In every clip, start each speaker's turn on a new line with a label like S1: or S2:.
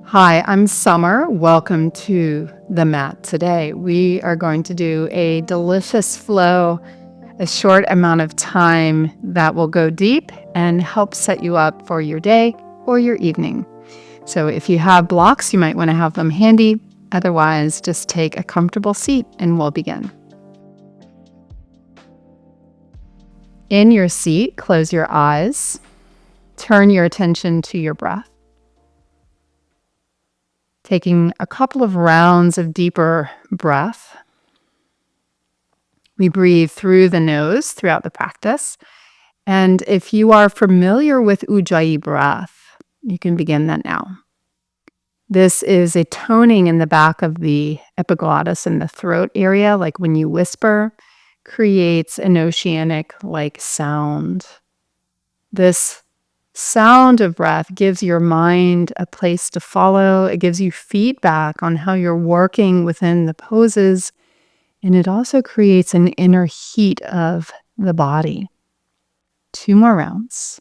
S1: Hi, I'm Summer. Welcome to the mat. Today, we are going to do a delicious flow, a short amount of time that will go deep and help set you up for your day or your evening. So if you have blocks, you might want to have them handy. Otherwise, just take a comfortable seat and we'll begin. In your seat, close your eyes. Turn your attention to your breath. Taking a couple of rounds of deeper breath. We breathe through the nose throughout the practice. And if you are familiar with Ujjayi breath, you can begin that now. This is a toning in the back of the epiglottis in the throat area, like when you whisper, creates an oceanic-like sound. This sound of breath gives your mind a place to follow. It gives you feedback on how you're working within the poses. And it also creates an inner heat of the body. 2 more rounds.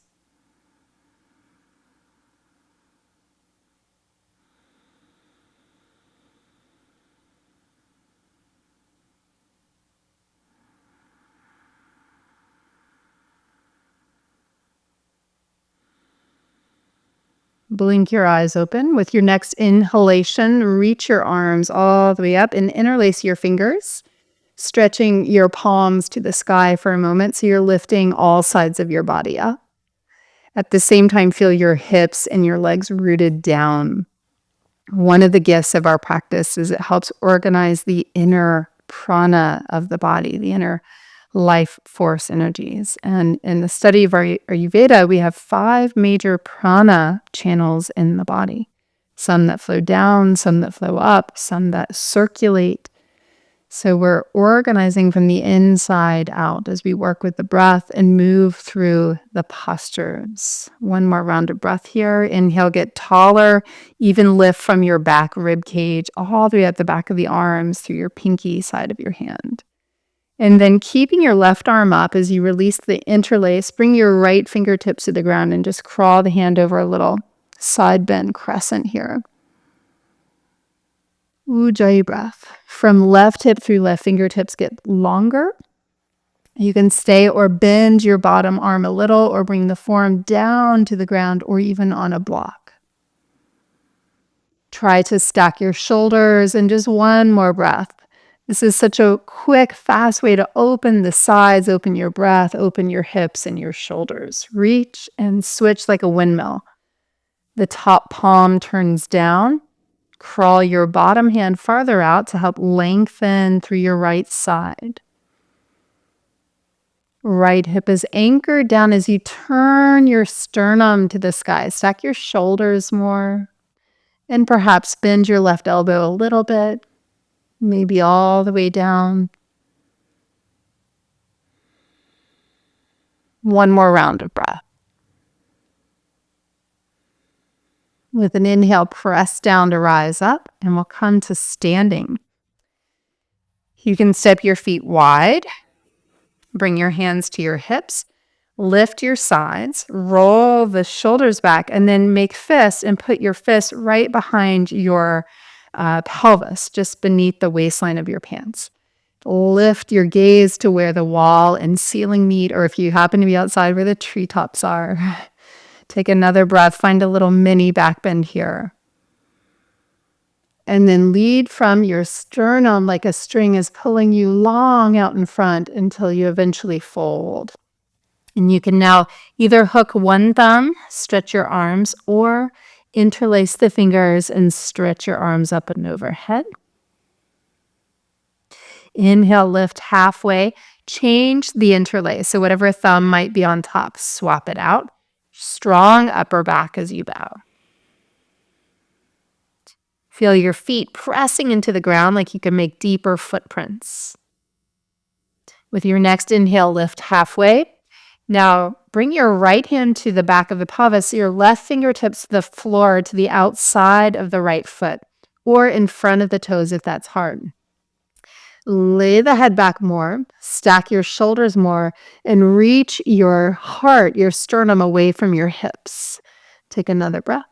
S1: Blink your eyes open. With your next inhalation, reach your arms all the way up and interlace your fingers, stretching your palms to the sky for a moment so you're lifting all sides of your body up. At the same time, feel your hips and your legs rooted down. One of the gifts of our practice is it helps organize the inner prana of the body, the inner life force energies. And in the study of Ayurveda, we have 5 major prana channels in the body. Some that flow down, some that flow up, some that circulate. So we're organizing from the inside out as we work with the breath and move through the postures. One more round of breath here. Inhale, get taller, even lift from your back rib cage all the way at the back of the arms through your pinky side of your hand. And then keeping your left arm up as you release the interlace, bring your right fingertips to the ground and just crawl the hand over a little side bend crescent here. Ujjayi breath. From left hip through left fingertips get longer. You can stay or bend your bottom arm a little or bring the forearm down to the ground or even on a block. Try to stack your shoulders and just one more breath. This is such a quick, fast way to open the sides, open your breath, open your hips and your shoulders. Reach and switch like a windmill. The top palm turns down. Crawl your bottom hand farther out to help lengthen through your right side. Right hip is anchored down as you turn your sternum to the sky. Stack your shoulders more. And perhaps bend your left elbow a little bit. Maybe all the way down. One more round of breath. With an inhale, press down to rise up, and we'll come to standing. You can step your feet wide. Bring your hands to your hips. Lift your sides. Roll the shoulders back, and then make fists and put your fists right behind your pelvis, just beneath the waistline of your pants. Lift your gaze to where the wall and ceiling meet, or if you happen to be outside where the treetops are. Take another breath. Find a little mini back bend here. And then lead from your sternum like a string is pulling you long out in front until you eventually fold. And you can now either hook one thumb, stretch your arms, or interlace the fingers and stretch your arms up and overhead. Inhale, lift halfway. Change the interlace. So whatever thumb might be on top, swap it out. Strong upper back as you bow. Feel your feet pressing into the ground like you can make deeper footprints. With your next inhale, lift halfway. Now, bring your right hand to the back of the pelvis, your left fingertips to the floor to the outside of the right foot, or in front of the toes if that's hard. Lay the head back more, stack your shoulders more, and reach your heart, your sternum away from your hips. Take another breath.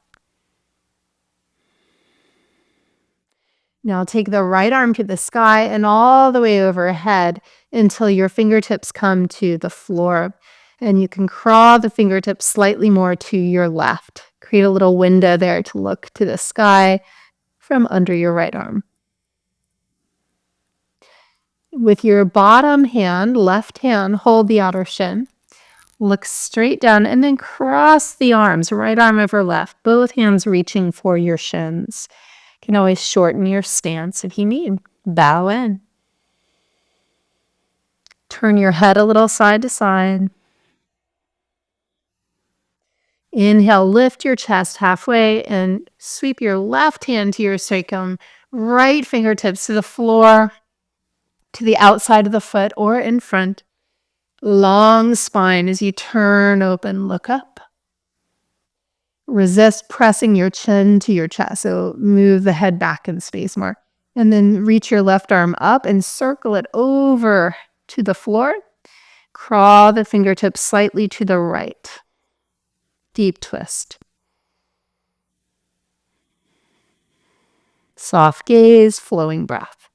S1: Now take the right arm to the sky and all the way overhead until your fingertips come to the floor. And you can crawl the fingertips slightly more to your left. Create a little window there to look to the sky from under your right arm. With your bottom hand, left hand, hold the outer shin. Look straight down and then cross the arms, right arm over left, both hands reaching for your shins. You can always shorten your stance if you need. Bow in. Turn your head a little side to side. Inhale, lift your chest halfway and sweep your left hand to your sacrum, right fingertips to the floor, to the outside of the foot or in front. Long spine as you turn open, look up. Resist pressing your chin to your chest, so move the head back in space more. And then reach your left arm up and circle it over to the floor. Crawl the fingertips slightly to the right. Deep twist. Soft gaze, flowing breath.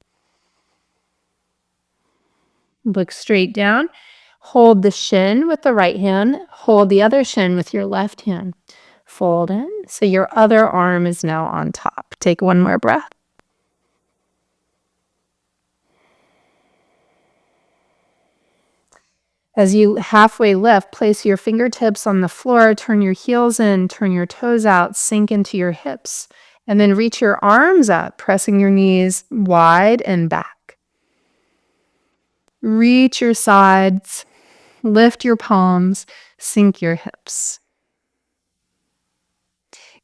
S1: Look straight down. Hold the shin with the right hand. Hold the other shin with your left hand. Fold in. So your other arm is now on top. Take one more breath. As you halfway lift, place your fingertips on the floor, turn your heels in, turn your toes out, sink into your hips, and then reach your arms up, pressing your knees wide and back. Reach your sides, lift your palms, sink your hips.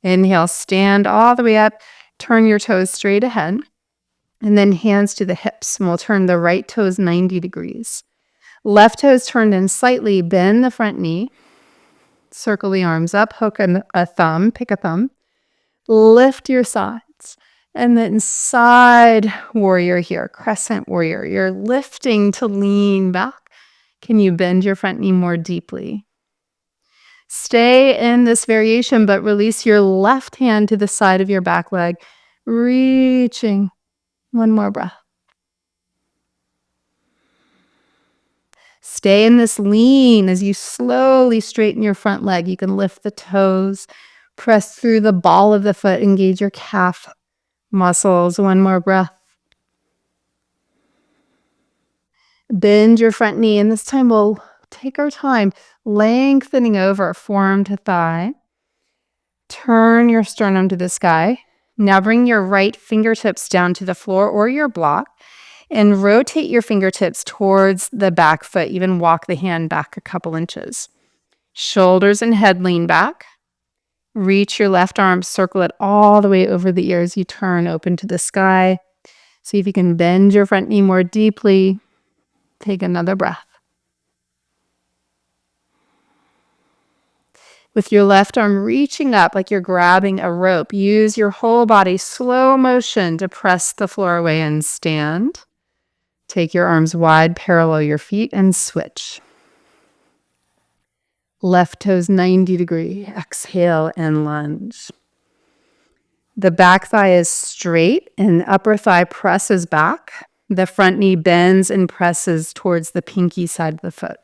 S1: Inhale, stand all the way up, turn your toes straight ahead, and then hands to the hips, and we'll turn the right toes 90 degrees. Left toes turned in slightly, bend the front knee, circle the arms up, hook a thumb, pick a thumb, lift your sides, and then side warrior here, crescent warrior. You're lifting to lean back. Can you bend your front knee more deeply? Stay in this variation, but release your left hand to the side of your back leg, reaching. One more breath. Stay in this lean as you slowly straighten your front leg. You can lift the toes, press through the ball of the foot, engage your calf muscles. One more breath. Bend your front knee, and this time we'll take our time lengthening over, forearm to thigh. Turn your sternum to the sky. Now bring your right fingertips down to the floor or your block and rotate your fingertips towards the back foot. Even walk the hand back a couple inches. Shoulders and head lean back. Reach your left arm, circle it all the way over the ears. You turn open to the sky. See if you can bend your front knee more deeply. Take another breath. With your left arm reaching up like you're grabbing a rope, use your whole body, slow motion, to press the floor away and stand. Take your arms wide, parallel your feet, and switch. Left toes 90 degree. Exhale and lunge. The back thigh is straight and upper thigh presses back. The front knee bends and presses towards the pinky side of the foot.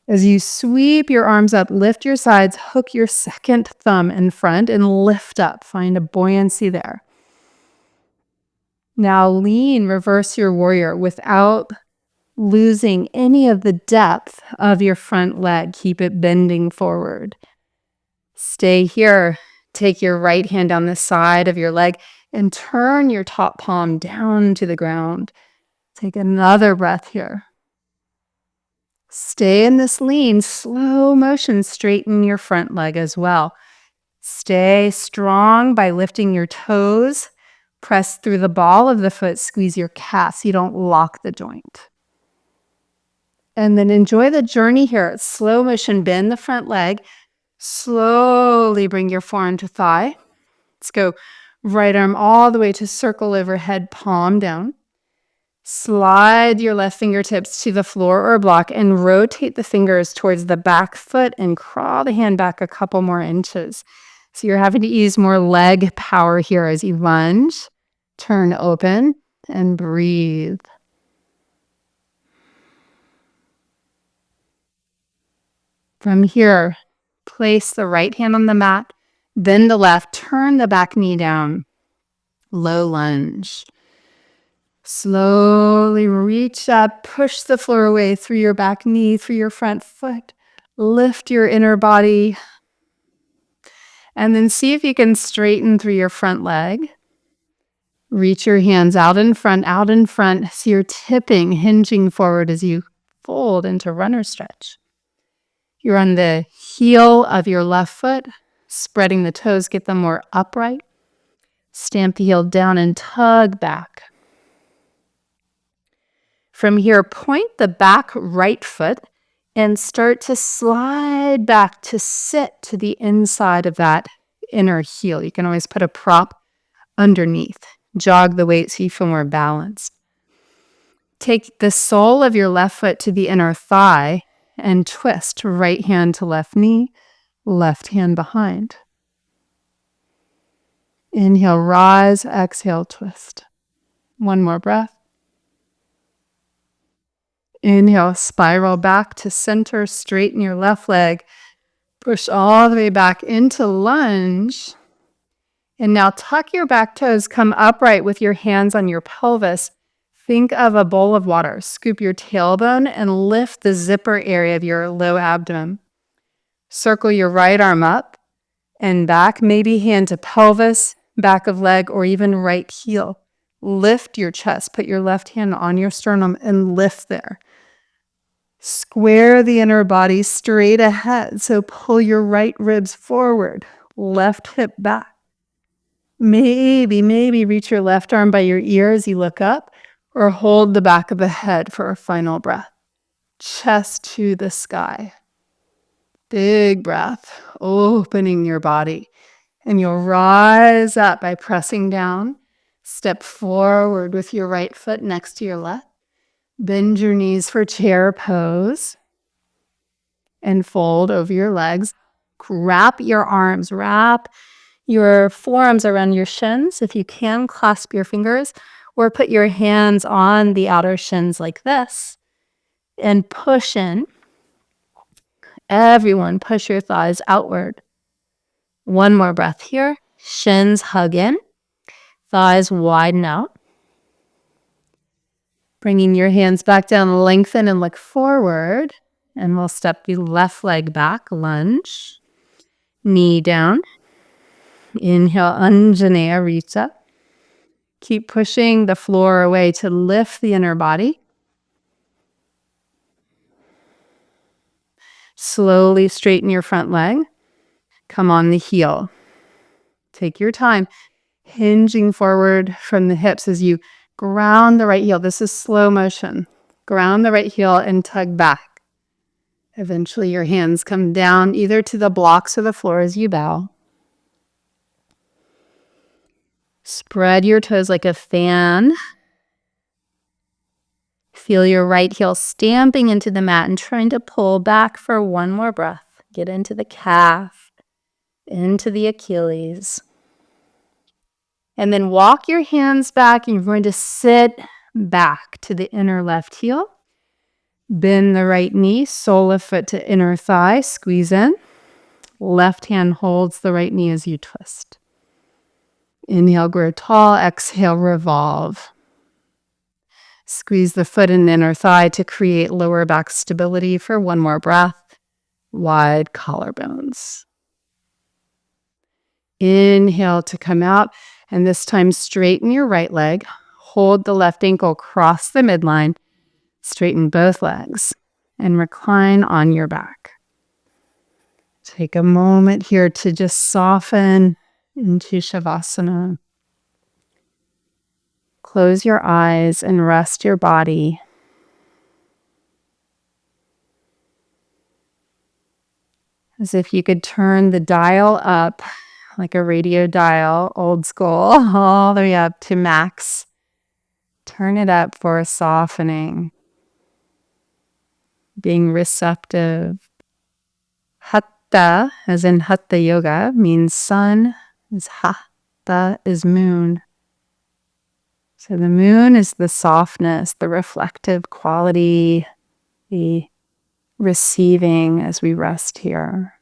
S1: As you sweep your arms up, lift your sides, hook your second thumb in front and lift up. Find a buoyancy there. Now lean, reverse your warrior without losing any of the depth of your front leg. Keep it bending forward. Stay here. Take your right hand down the side of your leg and turn your top palm down to the ground. Take another breath here. Stay in this lean, slow motion, straighten your front leg as well. Stay strong by lifting your toes. Press through the ball of the foot, squeeze your calf so you don't lock the joint. And then enjoy the journey here. Slow motion, bend the front leg. Slowly bring your forearm to thigh. Let's go right arm all the way to circle overhead, palm down. Slide your left fingertips to the floor or block and rotate the fingers towards the back foot and crawl the hand back a couple more inches. So you're having to use more leg power here as you lunge. Turn open and breathe. From here, place the right hand on the mat, then the left. Turn the back knee down. Low lunge. Slowly reach up, push the floor away through your back knee, through your front foot. Lift your inner body. And then see if you can straighten through your front leg. Reach your hands out in front. So you're tipping, hinging forward as you fold into runner stretch. You're on the heel of your left foot, spreading the toes, get them more upright. Stamp the heel down and tug back. From here, point the back right foot and start to slide back to sit to the inside of that inner heel. You can always put a prop underneath. Jog the weight so you feel more balanced. Take the sole of your left foot to the inner thigh and twist right hand to left knee, left hand behind. Inhale, rise, exhale, twist. One more breath. Inhale, spiral back to center, straighten your left leg. Push all the way back into lunge. And now tuck your back toes, come upright with your hands on your pelvis. Think of a bowl of water. Scoop your tailbone and lift the zipper area of your low abdomen. Circle your right arm up and back, maybe hand to pelvis, back of leg, or even right heel. Lift your chest. Put your left hand on your sternum and lift there. Square the inner body straight ahead. So pull your right ribs forward, left hip back. Maybe reach your left arm by your ear as you look up, or hold the back of the head for a final breath. Chest to the sky. Big breath, opening your body. And you'll rise up by pressing down. Step forward with your right foot next to your left. Bend your knees for chair pose. And fold over your legs. Wrap your arms, wrap your forearms around your shins. If you can, clasp your fingers or put your hands on the outer shins like this and push in. Everyone, push your thighs outward. One more breath here. Shins hug in. Thighs widen out. Bringing your hands back down, lengthen and look forward. And we'll step the left leg back, lunge. Knee down. Inhale, Anjaneya, reach up. Keep pushing the floor away to lift the inner body. Slowly straighten your front leg. Come on the heel. Take your time, hinging forward from the hips as you ground the right heel. This is slow motion. Ground the right heel and tug back. Eventually your hands come down either to the blocks or the floor as you bow. Spread your toes like a fan. Feel your right heel stamping into the mat and trying to pull back for one more breath. Get into the calf, into the Achilles. And then walk your hands back and you're going to sit back to the inner left heel. Bend the right knee, sole of foot to inner thigh, squeeze in. Left hand holds the right knee as you twist. Inhale, grow tall. Exhale, revolve. Squeeze the foot and inner thigh to create lower back stability for one more breath. Wide collarbones. Inhale to come out, and this time straighten your right leg. Hold the left ankle, cross the midline. Straighten both legs and recline on your back. Take a moment here to just soften into Shavasana. Close your eyes and rest your body. As if you could turn the dial up like a radio dial, old school, all the way up to max. Turn it up for a softening. Being receptive. Hatha, as in Hatha Yoga, means sun is Hatha is moon. So the moon is the softness, the reflective quality, the receiving as we rest here.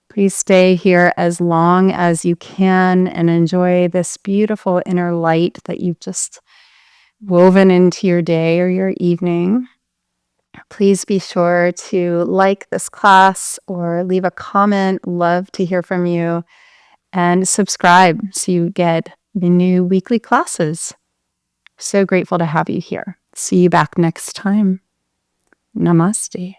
S1: Please stay here as long as you can and enjoy this beautiful inner light that you've just woven into your day or your evening. Please be sure to like this class or leave a comment. Love to hear from you. And subscribe so you get the new weekly classes. So grateful to have you here. See you back next time. Namaste.